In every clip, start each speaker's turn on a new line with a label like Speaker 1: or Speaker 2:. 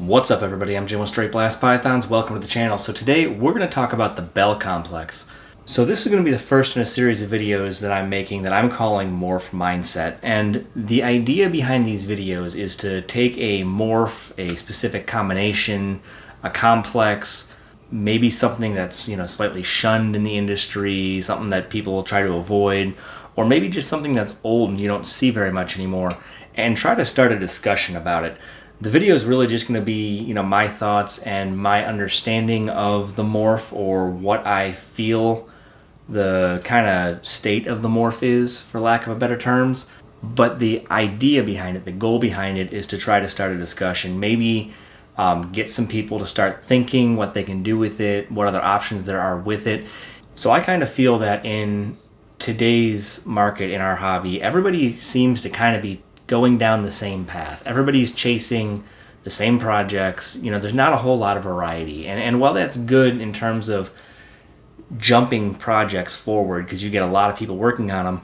Speaker 1: What's up everybody, I'm Jim with Straight Blast Pythons. Welcome to the channel. So today we're going to talk about the BEL complex. So this is going to be the first in a series of videos that I'm making that I'm calling Morph Mindset. And the idea behind these videos is to take a morph, a specific combination, a complex, maybe something that's slightly shunned in the industry, something that people will try to avoid, or maybe just something that's old and you don't see very much anymore, and try to start a discussion about it. The video is really just going to be, my thoughts and my understanding of the morph, or what I feel the kind of state of the morph is, for lack of a better terms. But the idea behind it, the goal behind it, is to try to start a discussion. Maybe get some people to start thinking what they can do with it, what other options there are with it. So I kind of feel that in today's market, in our hobby, everybody seems to kind of be going down the same path. Everybody's chasing the same projects. There's not a whole lot of variety. And while that's good in terms of jumping projects forward, because you get a lot of people working on them,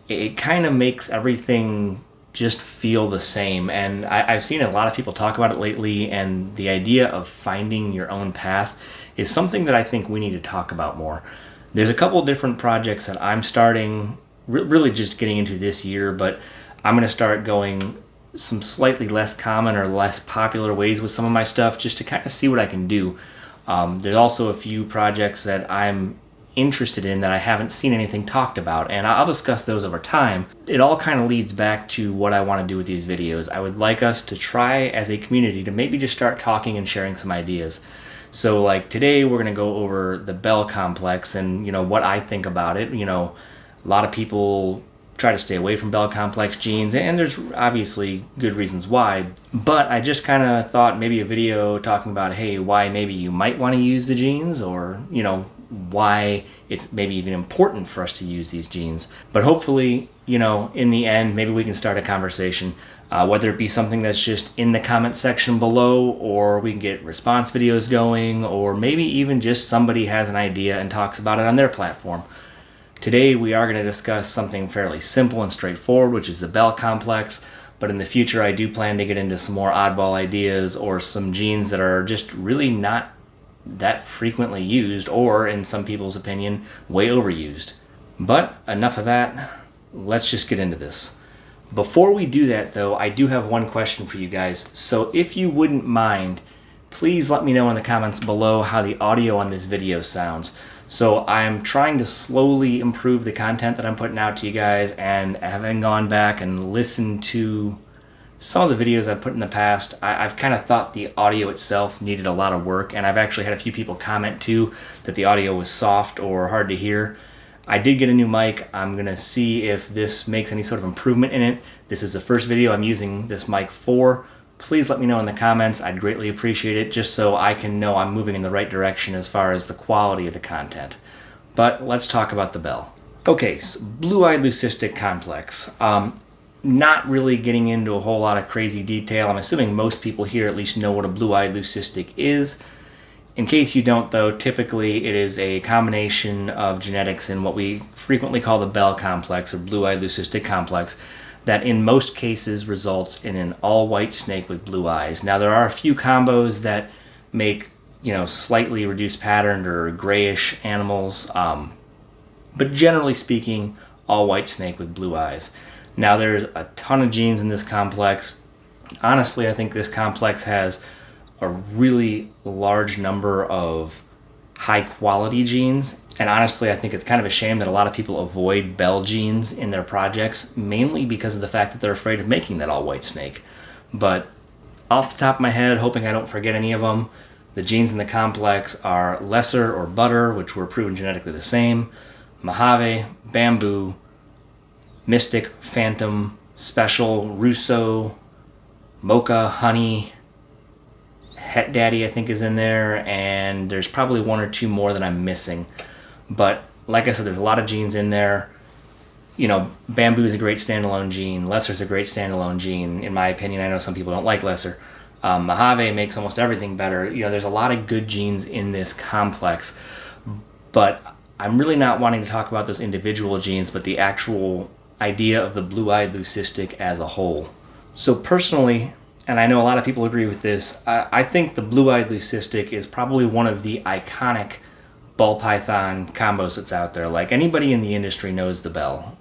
Speaker 1: it kind of makes everything just feel the same. And I've seen a lot of people talk about it lately, and the idea of finding your own path is something that I think we need to talk about more. There's a couple different projects that I'm starting, really just getting into this year, but I'm going to start going some slightly less common or less popular ways with some of my stuff, just to kind of see what I can do. There's also a few projects that I'm interested in that I haven't seen anything talked about, and I'll discuss those over time. It all kind of leads back to what I want to do with these videos. I would like us to try as a community to maybe just start talking and sharing some ideas. So like today we're going to go over the BEL complex and what I think about it. A lot of people try to stay away from BEL complex genes, and there's obviously good reasons why, but I just kind of thought maybe a video talking about, hey, why maybe you might want to use the genes, or why it's maybe even important for us to use these genes. But hopefully, in the end, maybe we can start a conversation, whether it be something that's just in the comment section below, or we can get response videos going, or maybe even just somebody has an idea and talks about it on their platform. Today we are going to discuss something fairly simple and straightforward, which is the BEL complex, but in the future I do plan to get into some more oddball ideas, or some genes that are just really not that frequently used, or in some people's opinion, way overused. But enough of that, let's just get into this. Before we do that though, I do have one question for you guys, so if you wouldn't mind, please let me know in the comments below how the audio on this video sounds. So I'm trying to slowly improve the content that I'm putting out to you guys, and having gone back and listened to some of the videos I've put in the past, I've kind of thought the audio itself needed a lot of work, and I've actually had a few people comment too that the audio was soft or hard to hear. I did get a new mic. I'm going to see if this makes any sort of improvement in it. This is the first video I'm using this mic for. Please let me know in the comments. I'd greatly appreciate it, just so I can know I'm moving in the right direction as far as the quality of the content. But let's talk about the BEL. Okay, so Blue Eyed Leucistic complex. Not really getting into a whole lot of crazy detail. I'm assuming most people here at least know what a Blue Eyed Leucistic is. In case you don't though, typically it is a combination of genetics in what we frequently call the BEL complex, or Blue Eyed Leucistic complex, that in most cases results in an all-white snake with blue eyes. Now there are a few combos that make slightly reduced patterned or grayish animals, but generally speaking, all-white snake with blue eyes. Now there's a ton of genes in this complex. Honestly, I think this complex has a really large number of high-quality genes. And honestly, I think it's kind of a shame that a lot of people avoid BEL genes in their projects, mainly because of the fact that they're afraid of making that all-white snake. But off the top of my head, hoping I don't forget any of them, the genes in the complex are lesser or butter, which were proven genetically the same, Mojave, bamboo, mystic, phantom, special, russo, mocha, honey, Het Daddy I think is in there, and there's probably one or two more that I'm missing. But like I said, there's a lot of genes in there. Bamboo is a great standalone gene. Lesser's a great standalone gene, in my opinion. I know some people don't like lesser. Mojave makes almost everything better. There's a lot of good genes in this complex, but I'm really not wanting to talk about those individual genes, but the actual idea of the Blue Eyed Leucistic as a whole. So personally, and I know a lot of people agree with this, I think the Blue Eyed Leucistic is probably one of the iconic ball python combos that's out there. Like, anybody in the industry knows the bell.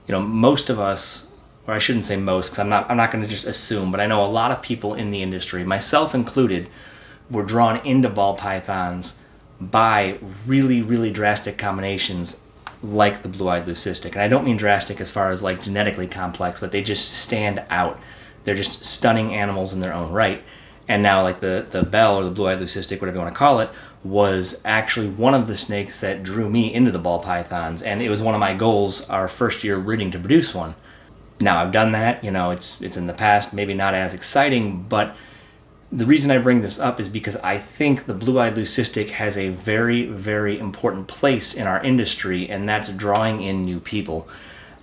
Speaker 1: You know, most of us, or I shouldn't say most, because I'm not going to just assume, but I know a lot of people in the industry, myself included, were drawn into ball pythons by really, really drastic combinations like the Blue Eyed Leucistic. And I don't mean drastic as far as like genetically complex, but they just stand out. They're just stunning animals in their own right. And now, like, the bell, or the Blue Eyed Leucistic, whatever you want to call it, was actually one of the snakes that drew me into the ball pythons. And it was one of my goals our first year breeding to produce one. Now, I've done that, you know, it's in the past, maybe not as exciting, but the reason I bring this up is because I think the Blue Eyed Leucistic has a very, very important place in our industry, and that's drawing in new people.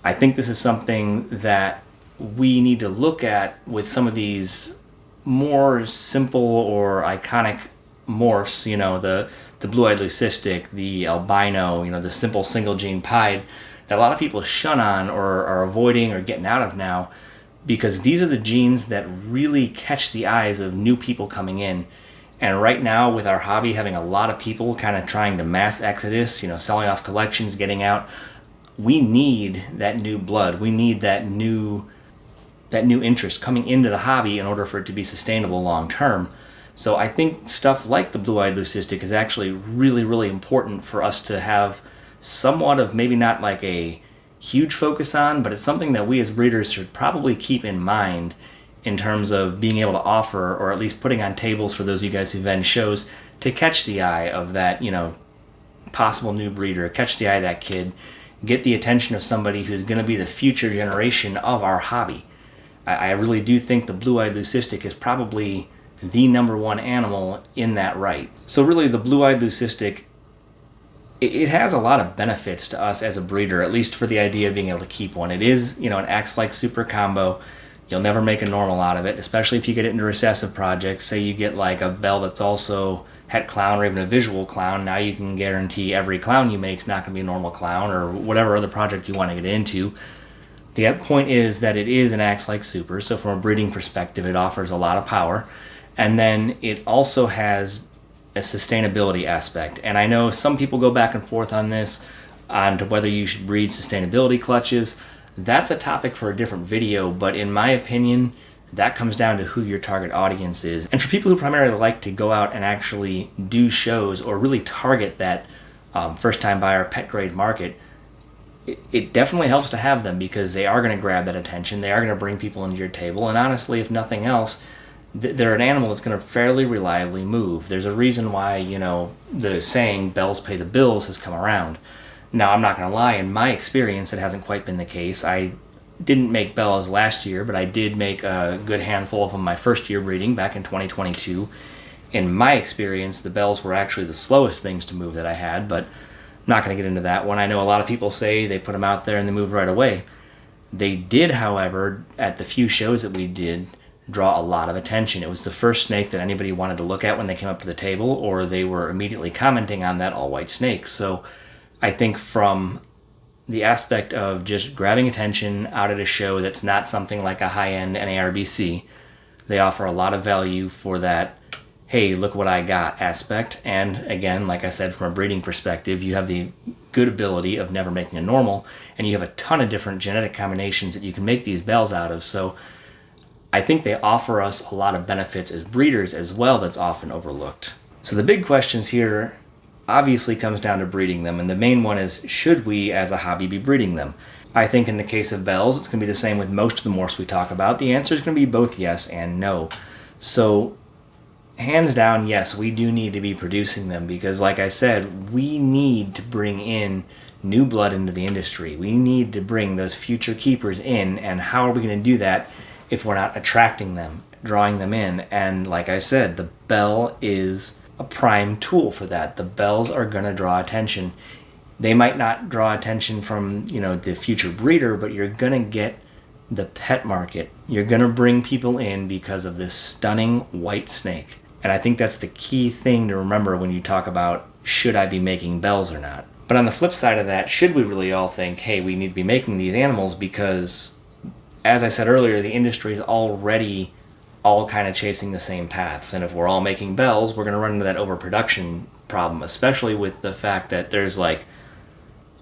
Speaker 1: I think this is something that we need to look at with some of these more simple or iconic morphs, you know, the Blue Eyed Leucistic, the albino, you know, the simple single gene pied, that a lot of people shun on or are avoiding or getting out of now, because these are the genes that really catch the eyes of new people coming in. And right now, with our hobby having a lot of people kind of trying to mass exodus, you know, selling off collections, getting out, we need that new blood. We need that new interest coming into the hobby in order for it to be sustainable long term. So I think stuff like the Blue Eyed Leucistic is actually really, really important for us to have somewhat of, maybe not like a huge focus on, but it's something that we as breeders should probably keep in mind in terms of being able to offer, or at least putting on tables for those of you guys who vend shows, to catch the eye of that, you know, possible new breeder, catch the eye of that kid, get the attention of somebody who's going to be the future generation of our hobby. I really do think the Blue Eyed Leucistic is probably the number one animal in that right. So really, the Blue Eyed Leucistic, it has a lot of benefits to us as a breeder, at least for the idea of being able to keep one. It is, you know, an axe-like super combo. You'll never make a normal out of it, especially if you get it into recessive projects. Say you get like a bell that's also het clown or even a visual clown. Now you can guarantee every clown you make is not going to be a normal clown, or whatever other project you want to get into. The point is that it is an axe-like super, so from a breeding perspective, it offers a lot of power. And then it also has a sustainability aspect. And I know some people go back and forth on this, on to whether you should breed sustainability clutches. That's a topic for a different video, but in my opinion, that comes down to who your target audience is. And for people who primarily like to go out and actually do shows or really target that first-time buyer pet grade market, it definitely helps to have them, because they are going to grab that attention. They are going to bring people into your table. And honestly, if nothing else, they're an animal that's going to fairly reliably move. There's a reason why, you know, the saying bells pay the bills has come around. Now, I'm not going to lie, in my experience, it hasn't quite been the case. I didn't make bells last year, but I did make a good handful of them my first year breeding back in 2022. In my experience, the bells were actually the slowest things to move that I had, but I'm not going to get into that one. I know a lot of people say they put them out there and they move right away. They did, however, at the few shows that we did, draw a lot of attention. It was the first snake that anybody wanted to look at when they came up to the table, or they were immediately commenting on that all-white snake. So I think from the aspect of just grabbing attention out at a show that's not something like a high-end NARBC, they offer a lot of value for that, hey, look what I got aspect. And again, like I said, from a breeding perspective, you have the good ability of never making a normal, and you have a ton of different genetic combinations that you can make these bells out of. So I think they offer us a lot of benefits as breeders as well that's often overlooked. So the big questions here obviously comes down to breeding them, and the main one is, should we as a hobby be breeding them? I think in the case of bells, it's going to be the same with most of the morphs we talk about. The answer is going to be both yes and no. So hands down, yes, we do need to be producing them, because like I said, we need to bring in new blood into the industry. We need to bring those future keepers in, and how are we going to do that if we're not attracting them, drawing them in? And like I said, the bell is a prime tool for that. The bells are going to draw attention. They might not draw attention from, you know, the future breeder, but you're going to get the pet market. You're going to bring people in because of this stunning white snake. And I think that's the key thing to remember when you talk about, should I be making bells or not? But on the flip side of that, should we really all think, hey, we need to be making these animals? Because, as I said earlier, the industry is already all kind of chasing the same paths. And if we're all making BELs, we're going to run into that overproduction problem, especially with the fact that there's like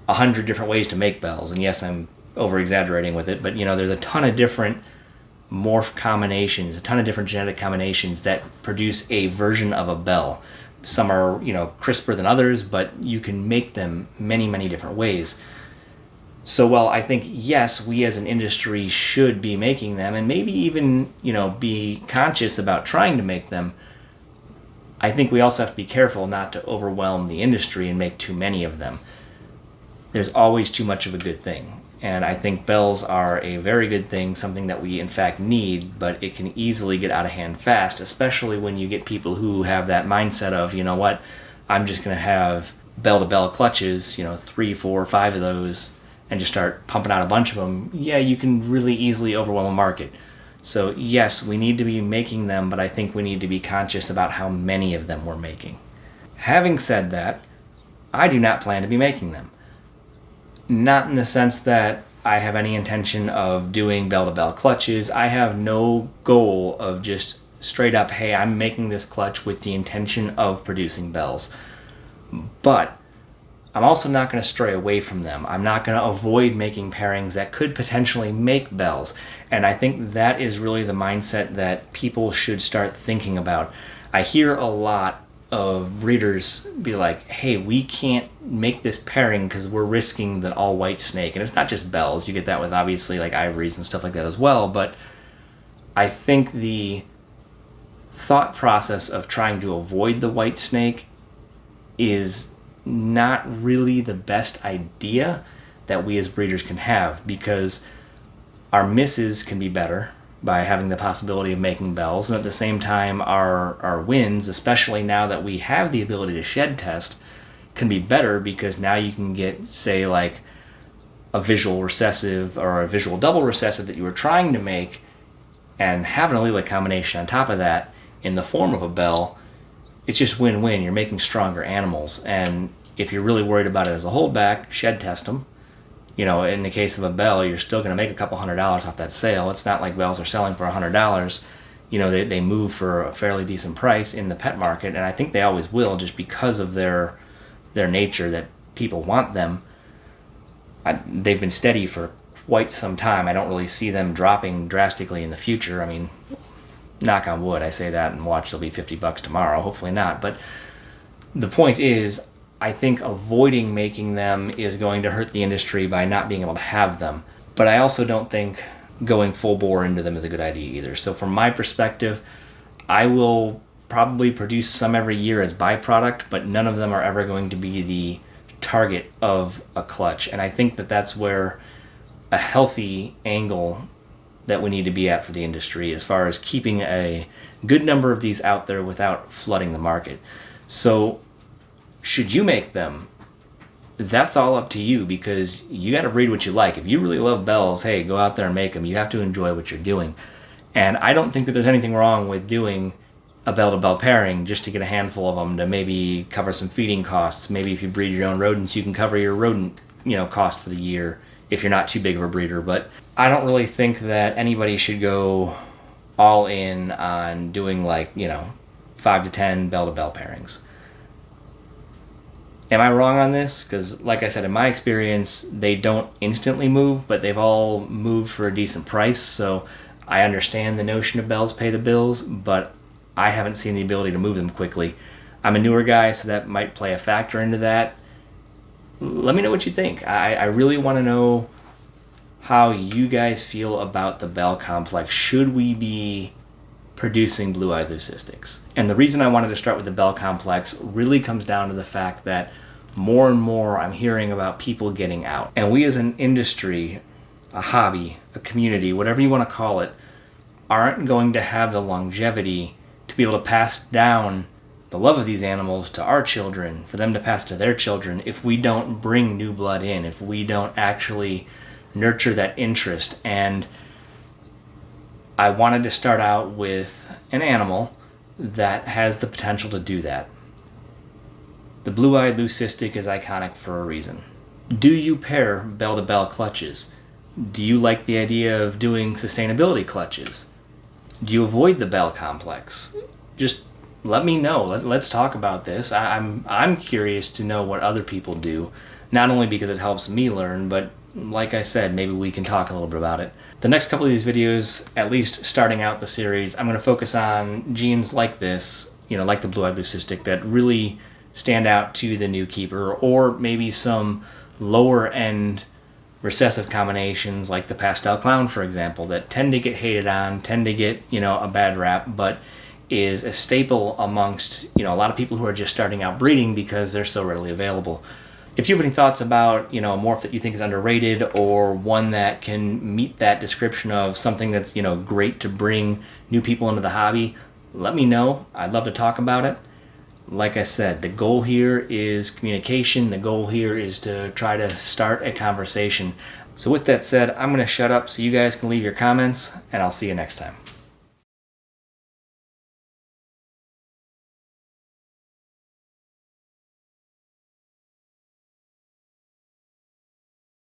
Speaker 1: 100 different ways to make BELs. And yes, I'm over exaggerating with it, but there's a ton of different morph combinations, a ton of different genetic combinations that produce a version of a BEL. Some are, crisper than others, but you can make them many, many different ways. So while I think, yes, we as an industry should be making them and maybe even, be conscious about trying to make them, I think we also have to be careful not to overwhelm the industry and make too many of them. There's always too much of a good thing. And I think BELs are a very good thing, something that we in fact need, but it can easily get out of hand fast, especially when you get people who have that mindset of, I'm just going to have bell-to-bell clutches, 3, 4, 5 of those, and just start pumping out a bunch of them. Yeah, you can really easily overwhelm a market. So yes, we need to be making them, but I think we need to be conscious about how many of them we're making. Having said that, I do not plan to be making them. Not in the sense that I have any intention of doing bell-to-bell clutches. I have no goal of just straight up, hey, I'm making this clutch with the intention of producing BELs. But I'm also not going to stray away from them. I'm not going to avoid making pairings that could potentially make BELs. And I think that is really the mindset that people should start thinking about. I hear a lot of breeders be like, hey, we can't make this pairing because we're risking the all-white snake. And it's not just BELs. You get that with obviously like ivories and stuff like that as well. But I think the thought process of trying to avoid the white snake is not really the best idea that we as breeders can have, because our misses can be better by having the possibility of making BELs, and at the same time our wins, especially now that we have the ability to shed test, can be better because now you can get, say, like a visual recessive or a visual double recessive that you were trying to make and have an allelic combination on top of that in the form of a BEL. It's just win-win. You're making stronger animals, and if you're really worried about it as a holdback, shed test them. In the case of a BEL, you're still going to make a couple $100 off that sale. It's not like BELs are selling for $100. They move for a fairly decent price in the pet market, and I think they always will, just because of their nature that people want them. They've been steady for quite some time. I don't really see them dropping drastically in the future. I mean, knock on wood, I say that and watch they'll be $50 tomorrow. Hopefully not. But the point is, I think avoiding making them is going to hurt the industry by not being able to have them. But I also don't think going full bore into them is a good idea either. So from my perspective, I will probably produce some every year as byproduct, but none of them are ever going to be the target of a clutch. And I think that that's where a healthy angle that we need to be at for the industry, as far as keeping a good number of these out there without flooding the market. So should you make them? That's all up to you, because you got to breed what you like. If you really love BELs, hey, go out there and make them. You have to enjoy what you're doing. And I don't think that there's anything wrong with doing a bell-to-bell pairing just to get a handful of them to maybe cover some feeding costs. Maybe if you breed your own rodents, you can cover your rodent, cost for the year if you're not too big of a breeder. But I don't really think that anybody should go all in on doing 5 to 10 bell-to-bell pairings. Am I wrong on this? Because, like I said, in my experience, they don't instantly move, but they've all moved for a decent price. So I understand the notion of BELs pay the bills, but I haven't seen the ability to move them quickly. I'm a newer guy, so that might play a factor into that. Let me know what you think. I really want to know how you guys feel about the BEL complex. Should we be producing Blue Eyed Leucistics? And the reason I wanted to start with the BEL complex really comes down to the fact that more and more I'm hearing about people getting out. And we as an industry, a hobby, a community, whatever you want to call it, aren't going to have the longevity to be able to pass down the love of these animals to our children, for them to pass to their children, if we don't bring new blood in, if we don't actually nurture that interest. And I wanted to start out with an animal that has the potential to do that. The Blue Eyed Leucistic is iconic for a reason. Do you pair bell-to-bell clutches? Do you like the idea of doing sustainability clutches? Do you avoid the bell complex? Just let me know. Let's talk about this. I'm curious to know what other people do, not only because it helps me learn, but like I said, maybe we can talk a little bit about it. The next couple of these videos, at least starting out the series, I'm going to focus on genes like this, like the Blue Eyed Leucistic, that really stand out to the new keeper, or maybe some lower end recessive combinations like the pastel clown, for example, that tend to get hated on, tend to get, a bad rap, but is a staple amongst, a lot of people who are just starting out breeding because they're so readily available. If you have any thoughts about, a morph that you think is underrated, or one that can meet that description of something that's, great to bring new people into the hobby, let me know. I'd love to talk about it. Like I said, the goal here is communication. The goal here is to try to start a conversation. So with that said, I'm going to shut up so you guys can leave your comments, and I'll see you next time.